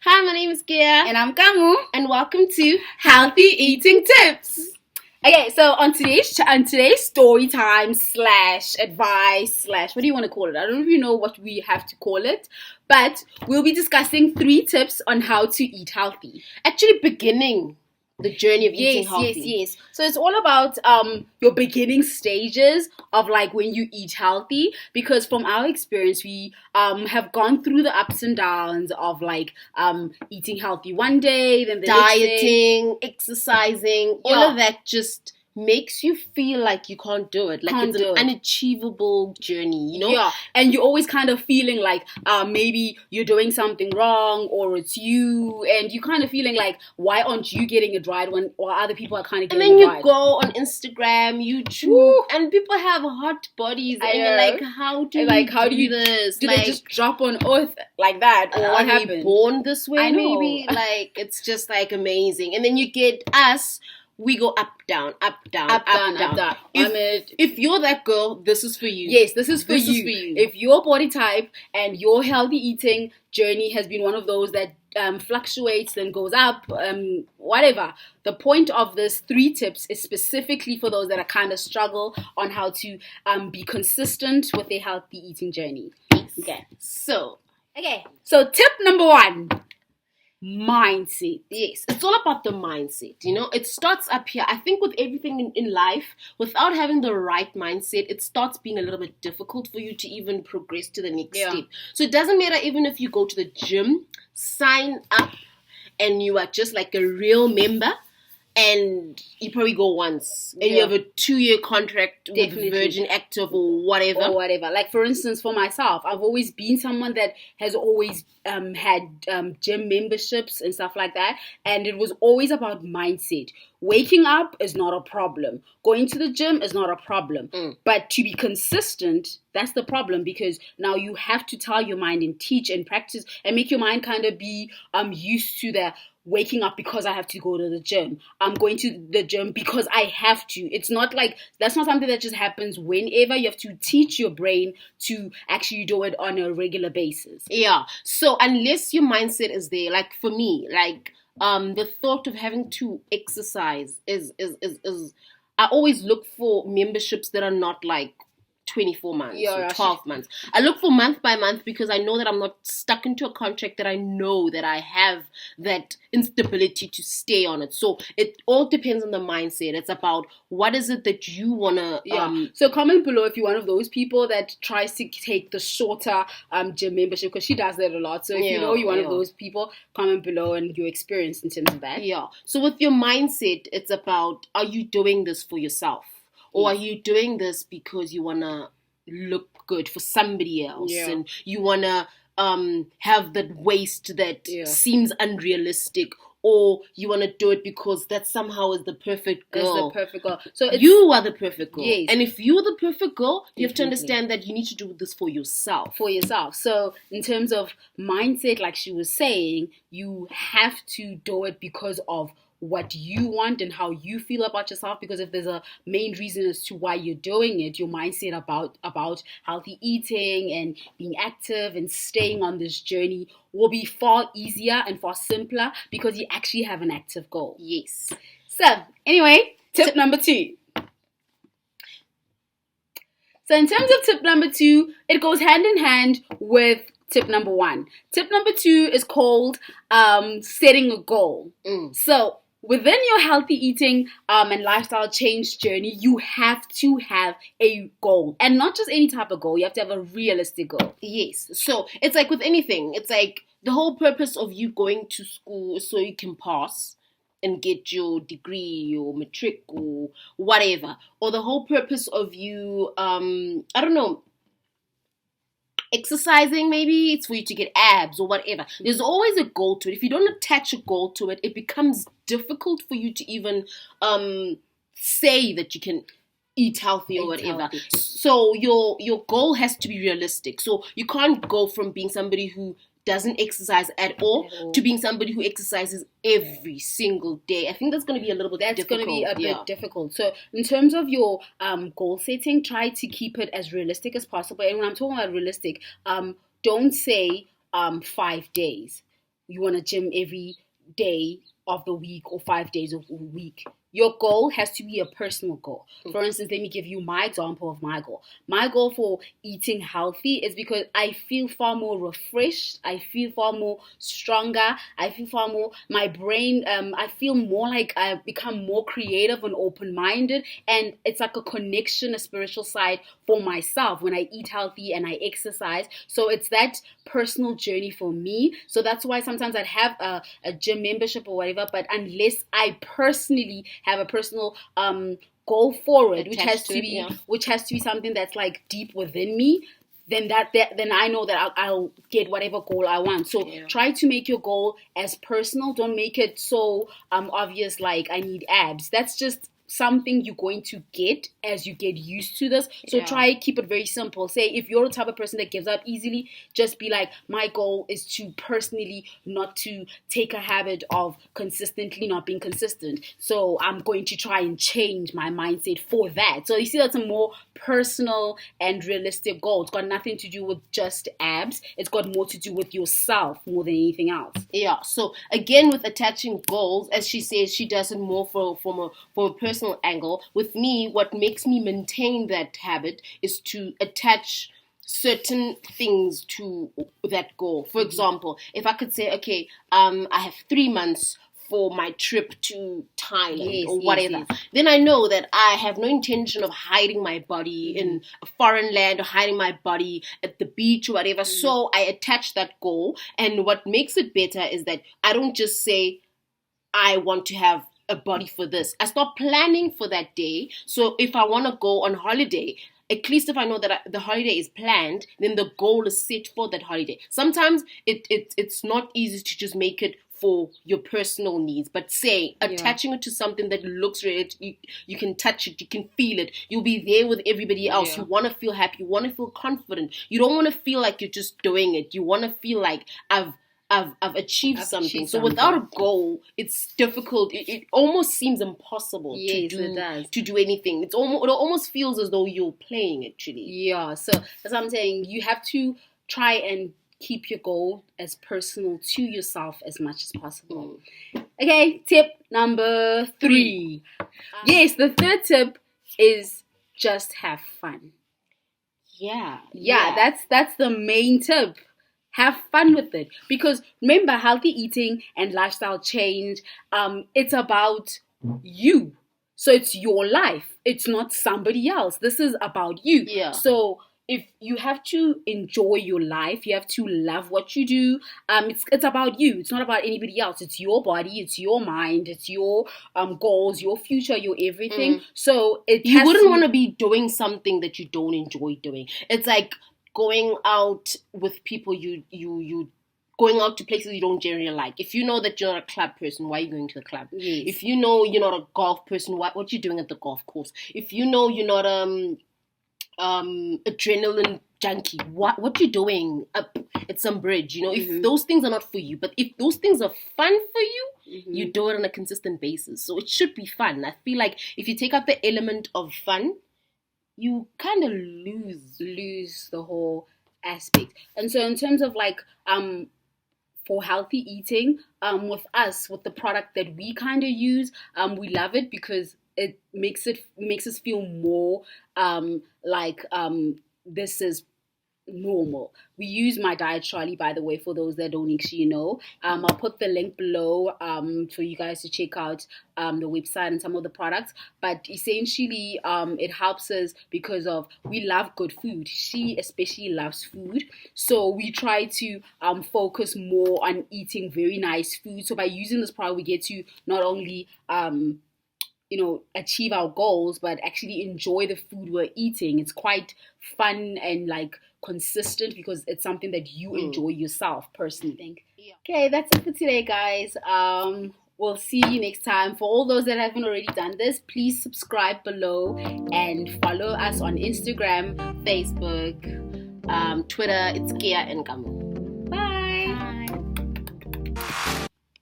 Hi, my name is Gia. And I'm Kamu. And welcome to Healthy Eating Tips. Okay, so on today's story time / advice / what do you want to call it? I don't even know what we have to call it. But we'll be discussing 3 tips on how to eat healthy. Actually beginning the journey of eating healthy. Yes. So it's all about your beginning stages of like when you eat healthy, because from our experience we have gone through the ups and downs of like eating healthy one day, then the dieting, exercising, all of that just makes you feel like you can't do it. Like it's an unachievable journey, you know? Yeah. And you're always kind of feeling like maybe you're doing something wrong, or it's you, and you're kind of feeling like, why aren't you getting it right when or other people are kind of getting it right? And then you go on Instagram, YouTube, and people have hot bodies, and you're like, how do you do this? Do they just drop on earth like that? Or what happened? Are we born this way, maybe? Like, it's just like amazing. And then you get us. We go up, down, up, down, up, down. If you're that girl, this is for you. Yes, this is for you. If your body type and your healthy eating journey has been one of those that fluctuates, then goes up, whatever. The point of this 3 tips is specifically for those that are kind of struggle on how to be consistent with their healthy eating journey. Okay. So tip number 1. Mindset. Yes, it's all about the mindset. You know, it starts up here. I think with everything in life, without having the right mindset, it starts being a little bit difficult for you to even progress to the next step. So it doesn't matter even if you go to the gym, sign up, and you are just like a real member, and you probably go once, and you have a 2-year contract with Virgin Active or whatever. Like, for instance, for myself, I've always been someone that has always had gym memberships and stuff like that, and it was always about mindset. Waking up is not a problem. Going to the gym is not a problem. But to be consistent, that's the problem, because now you have to tell your mind and teach and practice and make your mind kind of be used to the waking up because I have to go to the gym. I'm going to the gym because I have to. It's not like, that's not something that just happens whenever. You have to teach your brain to actually do it on a regular basis. Yeah. So unless your mindset is there, like for me, like the thought of having to exercise is I always look for memberships that are not like 24 months or 12 months. I look for month by month because I know that I'm not stuck into a contract, that I know that I have that instability to stay on it. So it all depends on the mindset. It's about what is it that you want to... So comment below if you're one of those people that tries to take the shorter gym membership, because she does that a lot. So if you know you're one of those people, comment below and your experience in terms of that. Yeah. So with your mindset, it's about, are you doing this for yourself? Or are you doing this because you want to look good for somebody else? And you want to have that waist that seems unrealistic? Or you want to do it because that somehow is the perfect girl? So you are the perfect girl. Yes. And if you're the perfect girl, you have to understand that you need to do this for yourself. So in terms of mindset, like she was saying, you have to do it because of what you want and how you feel about yourself, because if there's a main reason as to why you're doing it, your mindset about healthy eating and being active and staying on this journey will be far easier and far simpler because you actually have an active goal. Yes. So anyway, tip number 2. So in terms of tip number 2, it goes hand in hand with tip number 1. Tip number 2 is called setting a goal. So within your healthy eating and lifestyle change journey, you have to have a goal. And not just any type of goal. You have to have a realistic goal. Yes. So it's like with anything. It's like the whole purpose of you going to school is so you can pass and get your degree, your matric, or whatever. Or the whole purpose of you, exercising, maybe it's for you to get abs or whatever. There's always a goal to it. If you don't attach a goal to it, it becomes difficult for you to even say that you can eat healthy or whatever. So your goal has to be realistic. So you can't go from being somebody who doesn't exercise at all to being somebody who exercises every single day. I think that's going to be a little bit difficult. That's going to be a bit difficult. So in terms of your goal setting, try to keep it as realistic as possible. And when I'm talking about realistic, don't say 5 days. you want to gym every day of the week or 5 days of the week. Your goal has to be a personal goal. For instance, let me give you my example of my goal. My goal for eating healthy is because I feel far more refreshed. I feel far more stronger. I feel far more, my brain, I feel more like I've become more creative and open-minded. And it's like a connection, a spiritual side for myself when I eat healthy and I exercise. So it's that personal journey for me. So that's why sometimes I'd have a gym membership or whatever, but unless I personally have a personal goal forward, which has to be something that's like deep within me, then then I know that I'll get whatever goal I want. So try to make your goal as personal. Don't make it so obvious, like I need abs. That's just something you're going to get as you get used to this. So try keep it very simple. Say if you're the type of person that gives up easily, just be like, my goal is to personally not to take a habit of consistently not being consistent. So I'm going to try and change my mindset for that. So you see, that's a more personal and realistic goal. It's got nothing to do with just abs. It's got more to do with yourself more than anything else. Yeah. So again, with attaching goals, as she says, she does it more from a personal angle. With me, what makes me maintain that habit is to attach certain things to that goal. For example, if I could say, okay, I have 3 months for my trip to Thailand or whatever, then I know that I have no intention of hiding my body in a foreign land or hiding my body at the beach or whatever. So I attach that goal. And what makes it better is that I don't just say, I want to have a body for this. I start planning for that day. So if I want to go on holiday, at least if I know that the holiday is planned, then the goal is set for that holiday. Sometimes it's not easy to just make it for your personal needs, but say attaching it to something that looks real, you can touch it, you can feel it, you'll be there with everybody else. You want to feel happy, you want to feel confident, you don't want to feel like you're just doing it, you want to feel like I've achieved something. So without a goal, it's difficult. It almost seems impossible to do anything. It almost feels as though you're playing, actually. Yeah. So that's what I'm saying. You have to try and keep your goal as personal to yourself as much as possible. Okay, tip number 3. Yes, the third tip is just have fun. Yeah, that's the main tip. Have fun with it. Because remember, healthy eating and lifestyle change, it's about you. So it's your life. It's not somebody else. This is about you. Yeah. So if you have to enjoy your life, you have to love what you do. It's about you. It's not about anybody else. It's your body. It's your mind. It's your goals, your future, your everything. So you wouldn't want to be doing something that you don't enjoy doing. It's like going out with people you going out to places you don't generally like. If you know that you're not a club person, why are you going to the club? Yes. If you know you're not a golf person, what are you doing at the golf course? If you know you're not adrenaline junkie, what you doing up at some bridge? You know, if those things are not for you, but if those things are fun for you, you do it on a consistent basis. So it should be fun. I feel like if you take out the element of fun, you kind of lose the whole aspect. And so in terms of like for healthy eating, with the product that we kind of use, we love it because it makes us feel more like this is normal. We use My Diet Charlie, by the way, for those that don't actually know. I'll put the link below for you guys to check out the website and some of the products. But essentially, it helps us because of we love good food. She especially loves food, so we try to focus more on eating very nice food. So by using this product, we get to not only achieve our goals, but actually enjoy the food we're eating. It's quite fun and like consistent because it's something that you enjoy yourself personally. Okay, that's it for today, guys. We'll see you next time. For all those that haven't already done this, please subscribe below and follow us on Instagram, Facebook, Twitter. It's Kia and Gamu.